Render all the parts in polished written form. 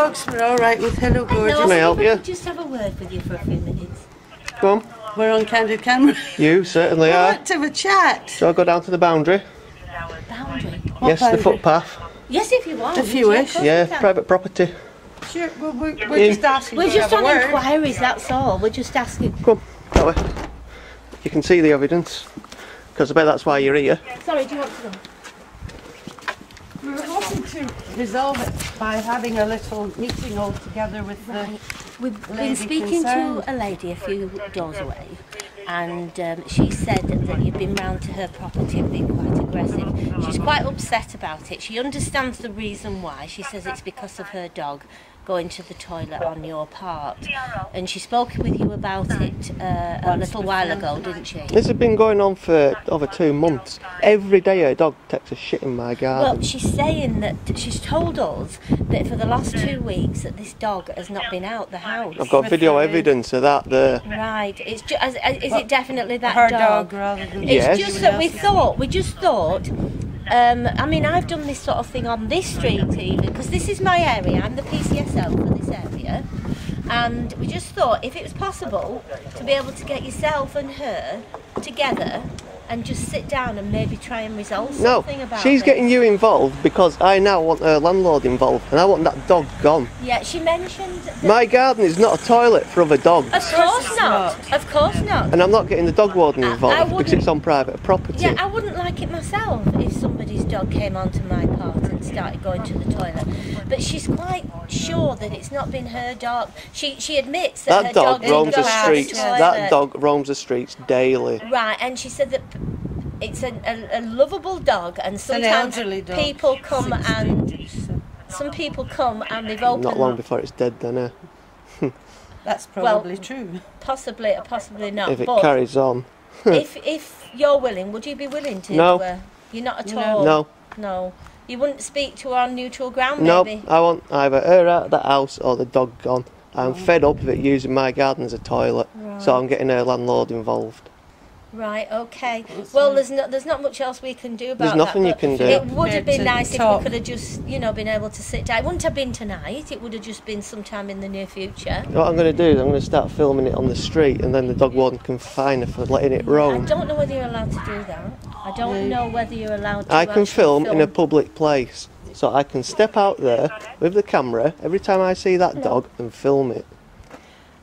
dogs were all right with Hello Gorgeous. Can I help you? Just have a word with you for a few minutes. Go on. We're on candid camera. You certainly are. Want to have a chat. So I go down to the boundary? Boundary? Yes, boundary? the footpath. Yes, if you want. If you wish. Yeah, private property. Sure, well, we're just asking. We're just to have on a word. inquiries, that's all. We're just asking. Come, that way. You can see the evidence, because I bet that's why you're here. Sorry, do you want to go? We were hoping to resolve it by having a little meeting all together with the We've been lady speaking concerned. to a lady a few doors away, and she said that you've been round to her property and been quite aggressive. She's quite upset about it. She understands the reason why. She says it's because of her dog going to the toilet on your part. And she spoke with you about it a little while ago, didn't she? This has been going on for over 2 months. Every day a dog takes a shit in my garden. Well, she's saying that she's told us that for the last 2 weeks that this dog has not been out the house. I've got video evidence of that there. Right. It's is it definitely that her dog? dog rather than It's Yes. just that we just thought. I mean, I've done this sort of thing on this street even, because this is my area. I'm the Pcso for this area, and we just thought if it was possible to be able to get yourself and her together and just sit down and maybe try and resolve something about she's this. getting you involved because I now want her landlord involved and I want that dog gone. Yeah, she mentioned that My garden is not a toilet for other dogs. Of course not. Of course not. And I'm not getting the dog warden I involved because wouldn't- it's on private property. Yeah, I wouldn't like it myself if somebody's dog came onto my part and started going to the toilet. But she's quite sure that it's not been her dog. She admits that her That dog didn't roams go the to streets. toilet. That dog roams the streets daily. Right, and she said that it's a lovable dog, and an sometimes elderly dog. people come 60, and so some people come and they've opened. Not long before it's dead then, that's probably true. Possibly not. if it but carries on. if you're willing, would you be willing to? No. You're not at No. all. No. No. You wouldn't speak to her on neutral ground, No, maybe. I want either her out of the house or the dog gone. I'm fed up of it using my garden as a toilet, so I'm getting her landlord involved. Right, okay. Well, there's not much else we can do about There's nothing that. you but can do. It would have been To nice if talk. we could have just, been able to sit down. It wouldn't have been tonight. It would have just been sometime in the near future. What I'm going to do is I'm going to start filming it on the street and then the dog warden can fine her for letting it I roam. don't know whether you're allowed to do that. I don't know whether you're allowed to I can actually film in a public place, so I can step out there with the camera every time I see that dog and film it.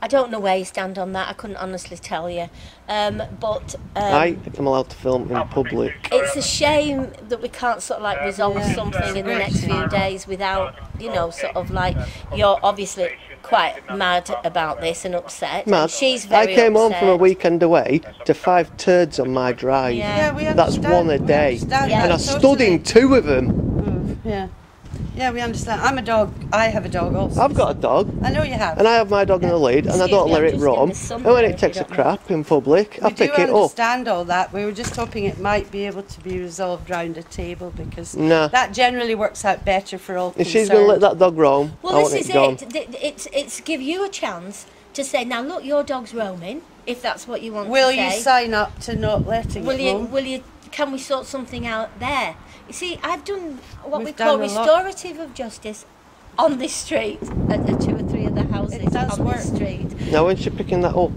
I don't know where you stand on that. I couldn't honestly tell you. But I am allowed to film in public. it's a shame that we can't sort of like resolve something in the next few days without, sort of like, you're obviously quite mad about this and upset. Mad. And she's very I came home from a upset. weekend away to 5 turds on my drive. Yeah. we That's understand. one a We day. understand Yeah. And I that stood totally. in 2 of them. Yeah. Yeah, we understand. I'm a dog. I have a dog also. I've got a dog. I know you have. And I have my dog in the lead, and I Excuse don't me, let I'm it just roam. gonna And sunburn when if it you takes a don't mind. crap in public, I we do pick it up. understand all that. We were just hoping it might be able to be resolved round a table because Nah. that generally works out better for all If concerned. she's going to let that dog roam, I Well, want this it is gone. it. It's give you a chance to say, now look, your dog's roaming, if that's what you want Will to you say. sign up to not letting Will it you? roam? Will you? Can we sort something out there? You see, I've done what we We've call done a lot. restorative of justice on this street at 2 or 3 of the houses It does on work. this street. Now, when's she picking that up?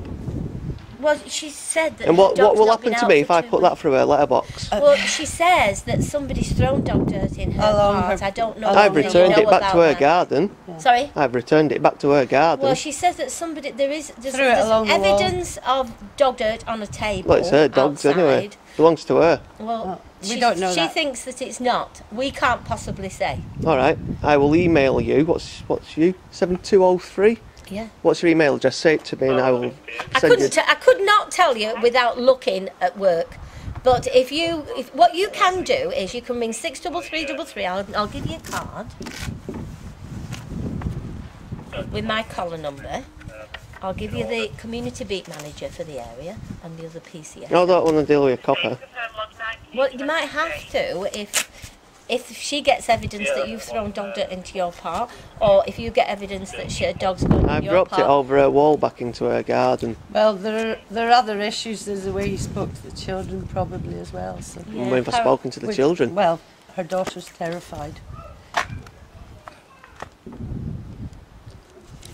Well, she said that. And the what dog's will not happen been to out me for if I 2 put that through her letterbox? Well, she says that somebody's thrown dog dirt in her Along part. her- I don't know. I've whether you returned know it back to about her that. garden. Sorry. I've returned it back to her garden. Well, she says that there's Threw it along the wall. evidence of dog dirt on a table. Well, it's her dog's outside. anyway. Belongs to her. Well, we don't know She that. thinks that it's not. We can't possibly say. All right. I will email you. What's you? 7203. Yeah. What's your email address? Say it to me, and I will send you. I could not tell you without looking at work. But if what you can do is you can ring 63333. I'll give you a card with my collar number. I'll give you the community beat manager for the area and the other PCS. No, I don't want to deal with a copper. Well, you might have to if she gets evidence that you've thrown dog dirt into your part, or if you get evidence that her dog's gone in I've your dropped part. it over her wall back into her garden. Well, there are other issues. There's the way you spoke to the children probably as well. So. Yeah. When I've spoken to the children. Well, her daughter's terrified.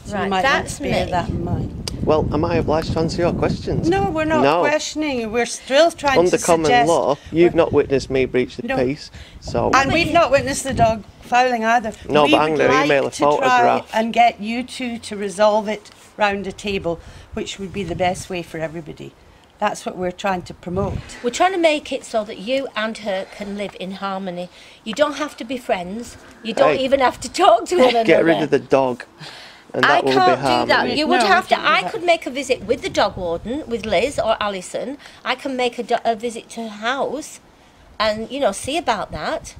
So Right, you might want that's to bear me. that in mind. Well, am I obliged to answer your questions? No, we're not No. questioning. We're still trying Under to common suggest... law, you've not witnessed me breach the No. peace, so... And we've not witnessed the dog fouling either. No, we but I'm would going to like email a to try photograph. and get you two to resolve it round a table, which would be the best way for everybody. That's what we're trying to promote. We're trying to make it so that you and her can live in harmony. You don't have to be friends. You don't Hey. even have to talk to one another. Get rid of the dog, and I that will can't be do that. harmony. You would No, have we to. can't do I that. could make a visit with the dog warden, with Liz or Alison. I can make a visit to her house, and see about that.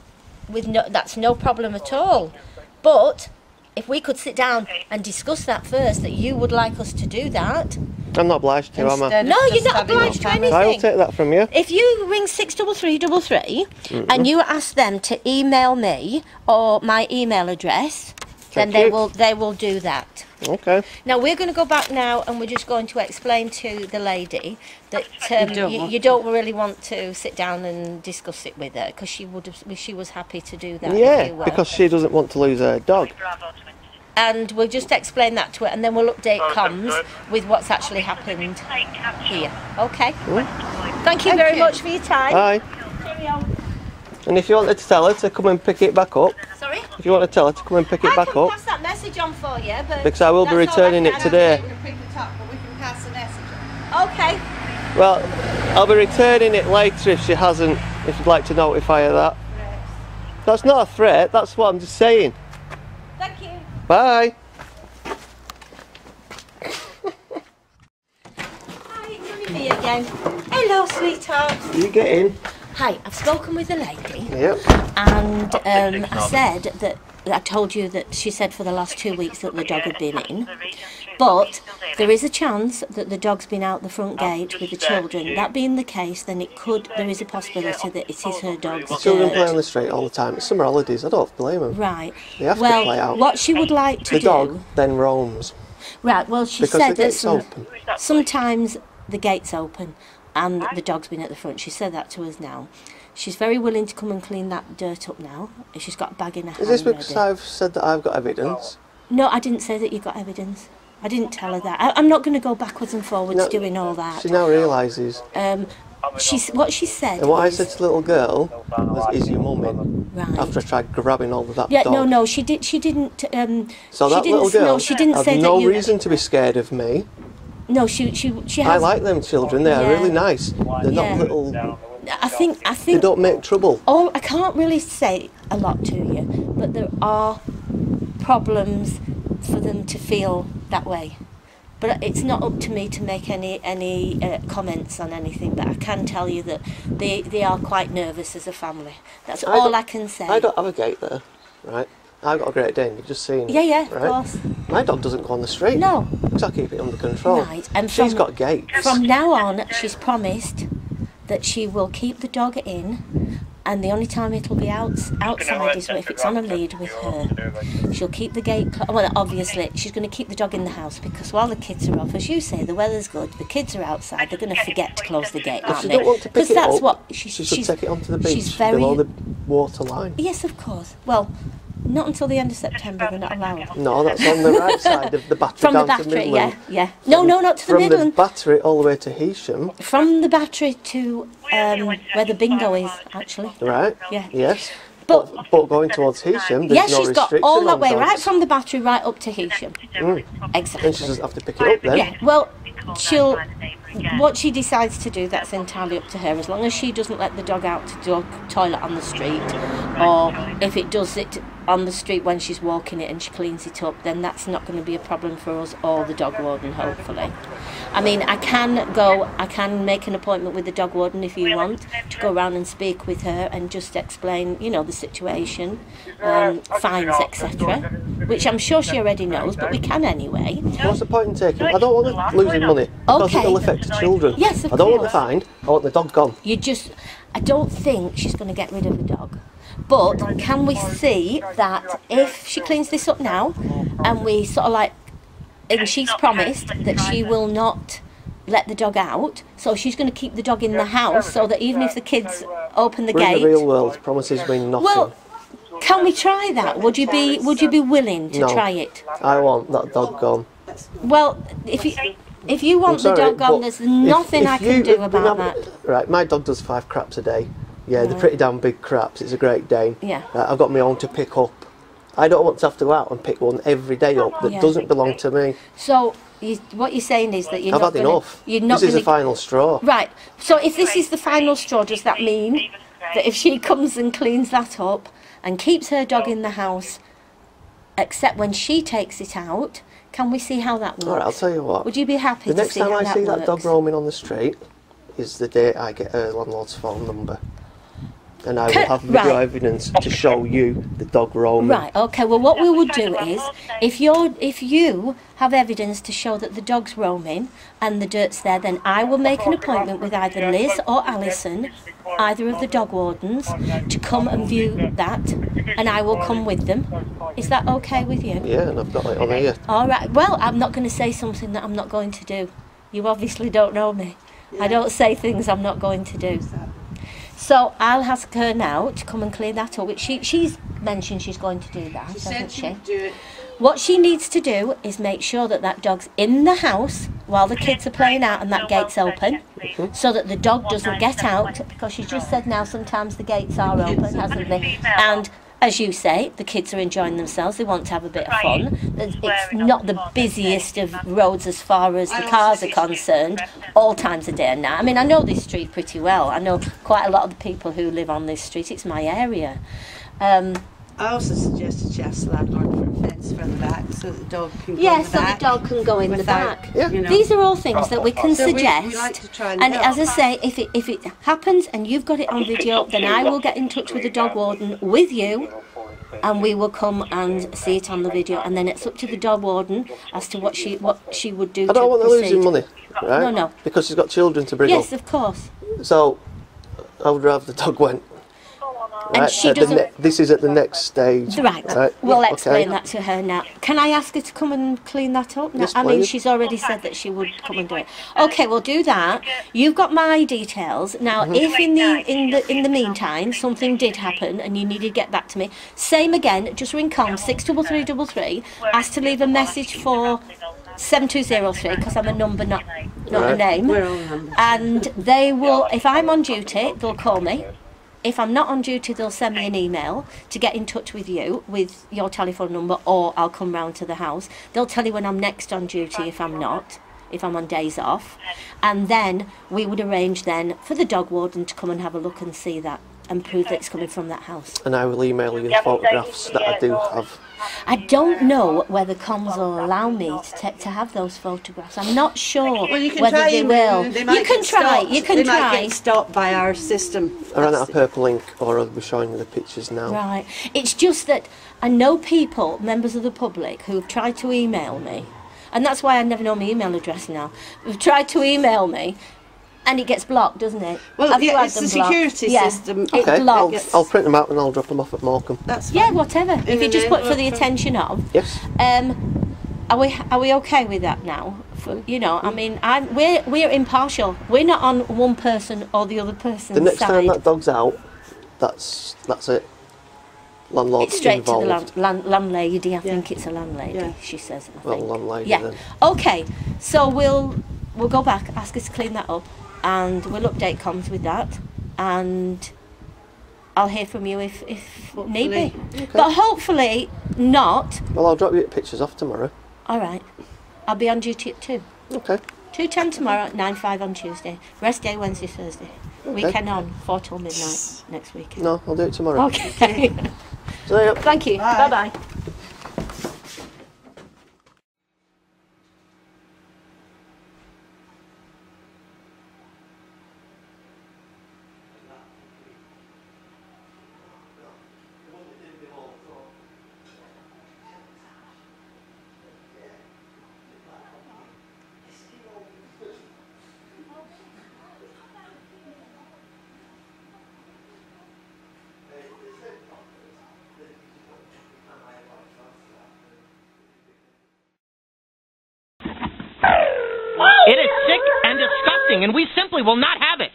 That's no problem at all. But if we could sit down and discuss that first, that you would like us to do that. I'm not obliged to, am I? Instead of No, you're just not having obliged to a anything. I'll take that from you. If you ring 63333 and you ask them to email me or my email address, then Thank they will do that. Okay. Now we're going to go back now, and we're just going to explain to the lady that you don't really want to sit down and discuss it with her, because she was happy to do that. If Yeah, you were. because she doesn't want to lose her dog. And we'll just explain that to her, and then we'll update comms with what's actually happened here. Okay. Thank you very much for your time. Bye. And if you wanted to tell her to come and pick it back up, Sorry. if you want to tell her to come and pick it I back can up, pass that message on for you, but because I will be that's all I returning it can. today. Okay. Well, I'll be returning it later if she hasn't, if you'd like to notify her that. That's not a threat, that's what I'm just saying. Thank you. Bye. Hi, it's only me again. Hello, sweetheart. You get in. Hi, I've spoken with the lady, Yep. and I said that I told you that she said for the last 2 weeks that the dog had been in, but there is a chance that the dog's been out the front gate with the children. That being the case, then there is a possibility that it is her dog's Children play on turd. the street all the time. It's summer holidays, I don't blame them. Right. They have to Well, play out. what she would like to The do. dog then roams. Right. Well, she Because said the that gate's open. sometimes the gate's open and the dog's been at the front. She said that to us now. She's very willing to come and clean that dirt up now. She's got a bag in her hand. Is this because ready. I've said that I've got evidence? No, I didn't say that you got evidence. I didn't tell her that. I'm not going to go backwards and forwards No, doing all that. She now realises. What she said. And what I is- said to the little girl was, is your mum in? Right. After I tried grabbing hold of that Yeah, dog. no, she didn't. So she that didn't, little girl no, she didn't had say no that you. reason to be scared of me. No, she has. I like them children, they are Yeah. really nice. They're Yeah. not little, I think. they don't make trouble. Oh, I can't really say a lot to you, but there are problems for them to feel that way. But it's not up to me to make any comments on anything. But I can tell you that they are quite nervous as a family. That's all I can say. I don't have a gate there, right? I've got a Great Dane, you've just seen it. Yeah, right? of course. My dog doesn't go on the street. No. Because I keep it under control. Right, and She's got gates. From now on, she's promised that she will keep the dog in, and the only time it'll be outside is if it's on a lead with her. She'll keep the gate well, obviously, she's going to keep the dog in the house, because while the kids are off, as you say, the weather's good, the kids are outside, they're going to forget to close the gate, If aren't she they? don't want to pick it that's up, what she should take it onto the beach she's very, below the water line. Yes, of course. Well, not until the end of September, we're not allowed. No, that's on the right side of the battery From the down to battery, Midland. yeah. No, not to the From Midland. the battery all the way to Heysham. From the battery to where the bingo is, actually. Right? Yeah. Yes. But But going towards Heysham, there's yeah, no she's got restriction all that on way, dogs. right from the battery right up to Heysham. Exactly. And she doesn't have to pick it up then. Yeah, well, what she decides to do, that's entirely up to her. As long as she doesn't let the dog out to dog toilet on the street, or if it does it on the street when she's walking it and she cleans it up, then that's not going to be a problem for us or the dog warden, hopefully. I mean, I can make an appointment with the dog warden if you want, to go around and speak with her and just explain, the situation, fines, etc., which I'm sure she already knows, but we can anyway. What's the point in taking? I don't want her losing money because Okay. it'll affect the children. Yes, of I don't want the course. fine. I want the dog gone. I don't think she's going to get rid of the dog. But can we see that if she cleans this up now, and we sort of and she's promised that she will not let the dog out, so she's going to keep the dog in the house, so that even if the kids open the We're gate. in the real world. Promises mean nothing. Well, Can we try that? Would you be willing to try it? I want that dog gone. Well, if you want the dog gone, there's nothing I can do about that. Right, my dog does 5 craps a day. Yeah, they're pretty damn big craps. It's a Great Dane. Yeah. I've got my own to pick up. I don't want to have to go out and pick one every day up that doesn't belong to me. So what you're saying is that you're I've not had enough. This is the final straw. Right. So if this is the final straw, does that mean that if she comes and cleans that up and keeps her dog in the house, except when she takes it out, can we see how that works? All right, I'll tell you what. Would you be happy to see how that works? The next time I see that dog roaming on the street is the day I get her landlord's phone number. And I will have video evidence to show you the dog roaming. Right, okay, well what we would do is, if you have evidence to show that the dog's roaming and the dirt's there, then I will make an appointment with either Liz or Alison, either of the dog wardens, to come and view that, and I will come with them. Is that okay with you? Yeah, and I've got it on here. Alright, well, I'm not going to say something that I'm not going to do. You obviously don't know me. I don't say things I'm not going to do. So I'll ask her now to come and clean that up. She's mentioned she's going to do that, hasn't she? Do it. What she needs to do is make sure that that dog's in the house while the kids are playing out and that gate's open, so that the dog doesn't get out, because she's just said now sometimes the gates are open, hasn't they? And as you say, the kids are enjoying themselves, they want to have a bit of fun. It's not the busiest of roads as far as the cars are concerned, all times of day and night. I mean, I know this street pretty well. I know quite a lot of the people who live on this street. It's my area. I also suggested she ask the landlord for a fence for the back so that the dog can go in the Yeah, so back. the dog can go in the back. Yeah. You know. These are all things that we can So suggest. we like to try And help. as I say, if it happens and you've got it on video, then I will get in touch with the dog warden with you, and we will come and see it on the video. And then it's up to the dog warden as to what she would do. I don't want her losing money, right? No. Because she's got children to bring up. Yes, of course. So I would rather the dog went. And she doesn't. This is at the next stage. Right. We'll explain that to her now. Can I ask her to come and clean that up? Yes, I mean, please. she's already said that she would come and do it. Okay, we'll do that. You've got my details now. If in the meantime something did happen and you needed to get back to me, same again. Just ring com 63333. Ask to leave a message for 7203, because I'm a number, not a name. We're all numbers. And they will. If I'm on duty, they'll call me. If I'm not on duty, they'll send me an email to get in touch with you with your telephone number, or I'll come round to the house. They'll tell you when I'm next on duty if I'm not, if I'm on days off. And then we would arrange then for the dog warden to come and have a look and see that and prove that it's coming from that house. And I will email you the photographs that I do have. I don't know whether comms will allow me to have those photographs. I'm not sure Well, you can whether try they will. They might You can get try. stopped. You can they try. might get stopped by our system. I ran out of purple ink, or I'll be showing you the pictures now. Right. It's just that I know people, members of the public, who've tried to email me, and that's why I never know my email address now, who've tried to email me, and it gets blocked, doesn't it? Well, Have you yeah, had it's them the blocked? security Yeah. system. It blocks. I'll print them out and I'll drop them off at Morecambe. That's Yeah, fine. whatever. If you just put for the attention of. Yes. Are we okay with that now? You know, I mean, we're impartial. We're not on one person or the other person's The next side. time that dog's out, that's it. Landlord's It's straight involved. to the landlady. I think it's a landlady. Yeah. She says. I Well, think. landlady Yeah. then. Okay. So we'll go back, ask her to clean that up, and we'll update comms with that, and I'll hear from you if need be. Okay. But hopefully not. Well, I'll drop you pictures off tomorrow. All right. I'll be on duty at 2. Okay. 2:10 tomorrow, 9:05 on Tuesday. Rest day Wednesday, Thursday. Weekend on 4 till midnight next weekend. No, I'll do it tomorrow. Okay. See ya. Thank you. Bye. Bye-bye. It is sick and disgusting, and we simply will not have it.